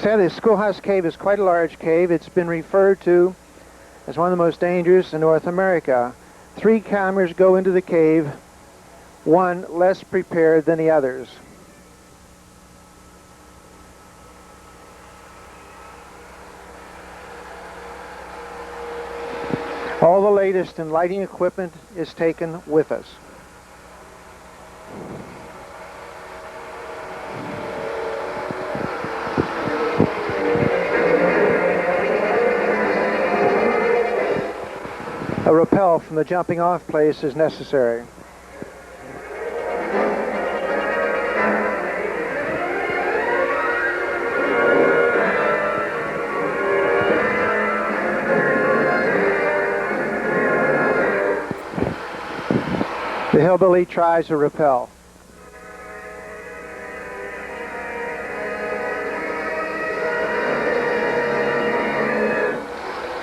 said, the Schoolhouse Cave is quite a large cave. It's been referred to as one of the most dangerous in North America. 3 climbers go into the cave, one less prepared than the others. All the latest in lighting equipment is taken with us. A rappel from the jumping off place is necessary. The hillbilly tries a rappel.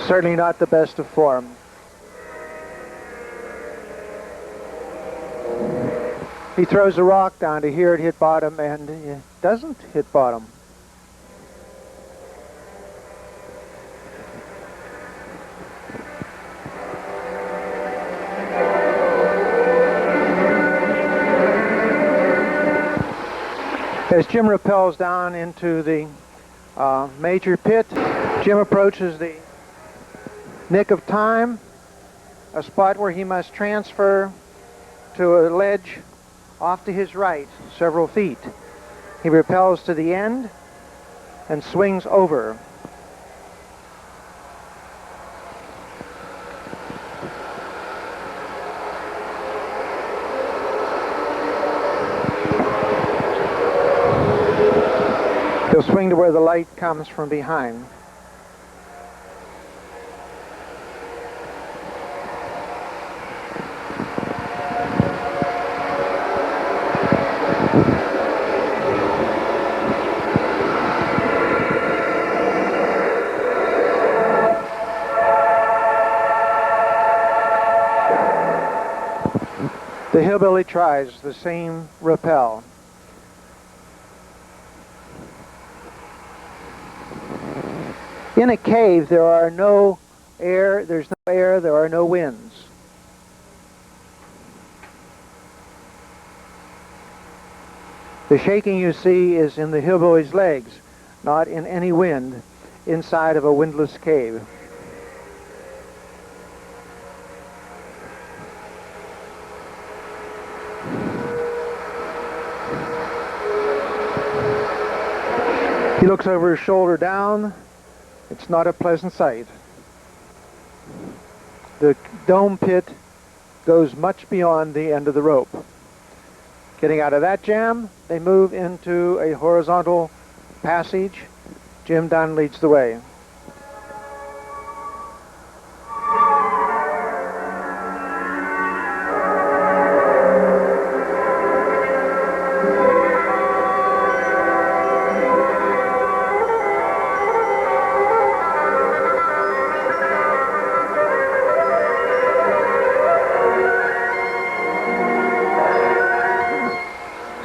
Certainly not the best of form. He throws a rock down to hear it hit bottom, and it doesn't hit bottom. As Jim rappels down into the major pit, Jim approaches the nick of time, a spot where he must transfer to a ledge off to his right, several feet. He rappels to the end and swings over. He'll swing to where the light comes from behind. The hillbilly tries the same rappel. In a cave, there are no air, there's no air, there are no winds. The shaking you see is in the hillbilly's legs, not in any wind inside of a windless cave. He looks over his shoulder down. It's not a pleasant sight. The dome pit goes much beyond the end of the rope. Getting out of that jam, they move into a horizontal passage. Jim Dunn leads the way.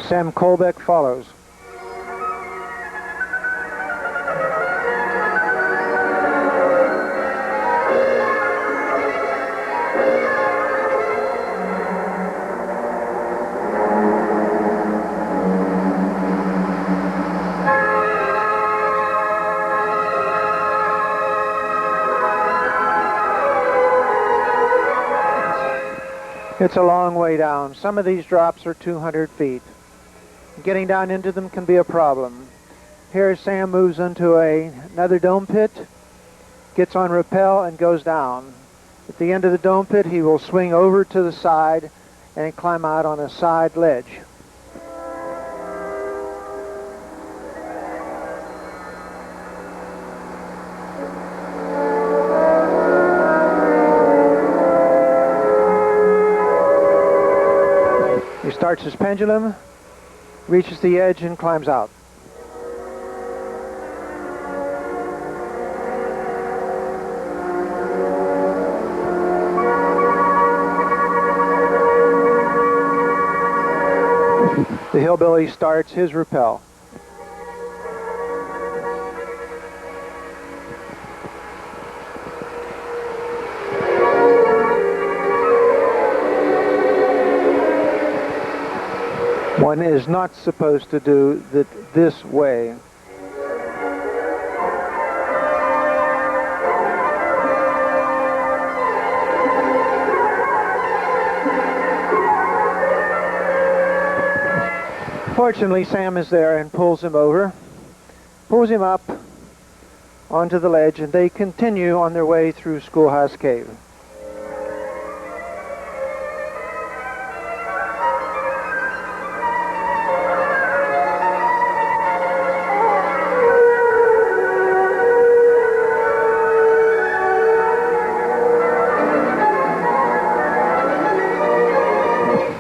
Sam Colbeck follows. It's a long way down. Some of these drops are 200 feet. Getting down into them can be a problem. Here Sam moves into another dome pit, gets on rappel and goes down. At the end of the dome pit, he will swing over to the side and climb out on a side ledge. He starts his pendulum, reaches the edge and climbs out. The hillbilly starts his rappel. One is not supposed to do it this way. Fortunately, Sam is there and pulls him over, pulls him up onto the ledge, and they continue on their way through Schoolhouse Cave.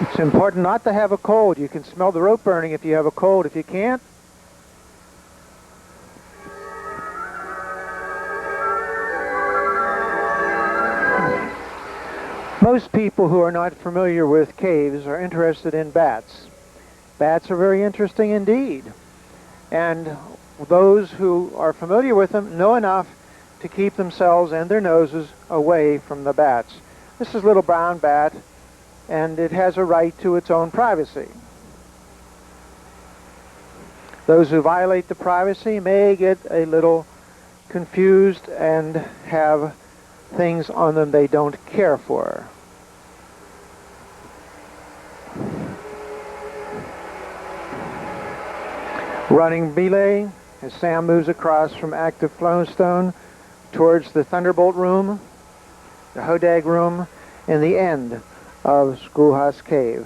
It's important not to have a cold. You can smell the rope burning if you have a cold. If you can't, most people who are not familiar with caves are interested in bats. Bats are very interesting indeed. And those who are familiar with them know enough to keep themselves and their noses away from the bats. This is a little brown bat, and it has a right to its own privacy. Those who violate the privacy may get a little confused and have things on them they don't care for. Running belay as Sam moves across from active flowstone towards the Thunderbolt room, the Hodag room, and the end of Schoolhouse Cave.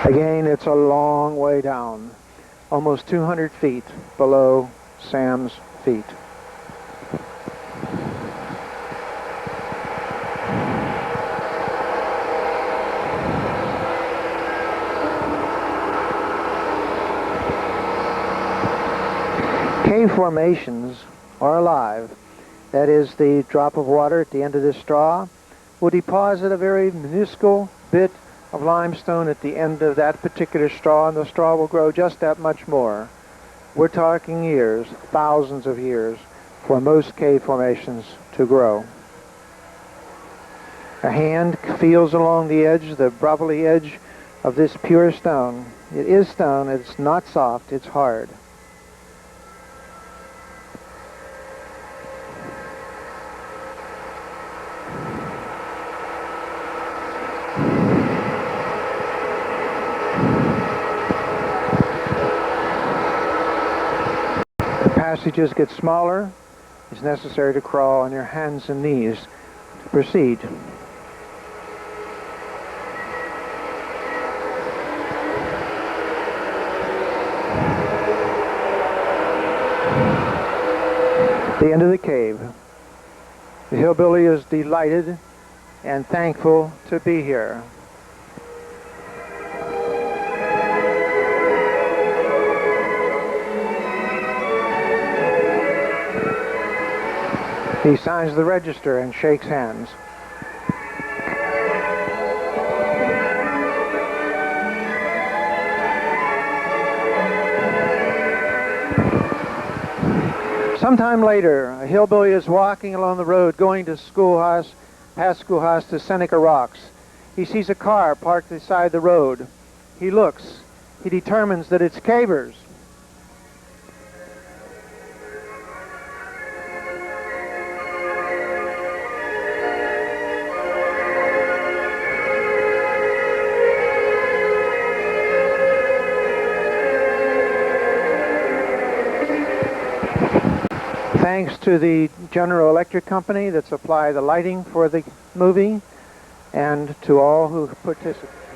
Again, it's a long way down, almost 200 feet below Sam's feet. Cave formations are alive. That is, the drop of water at the end of this straw will deposit a very minuscule bit of limestone at the end of that particular straw, and the straw will grow just that much more. We're talking years, thousands of years, for most cave formations to grow. A hand feels along the edge, the brubbly edge of this pure stone. It is stone, it's not soft, it's hard. Passages get smaller. It's necessary to crawl on your hands and knees to proceed. The end of the cave. The hillbilly is delighted and thankful to be here. He signs the register and shakes hands. Sometime later, a hillbilly is walking along the road going to Schoolhouse, past Schoolhouse to Seneca Rocks. He sees a car parked beside the road. He looks. He determines that it's cavers. Thanks to the General Electric Company that supply the lighting for the movie, and to all who participate.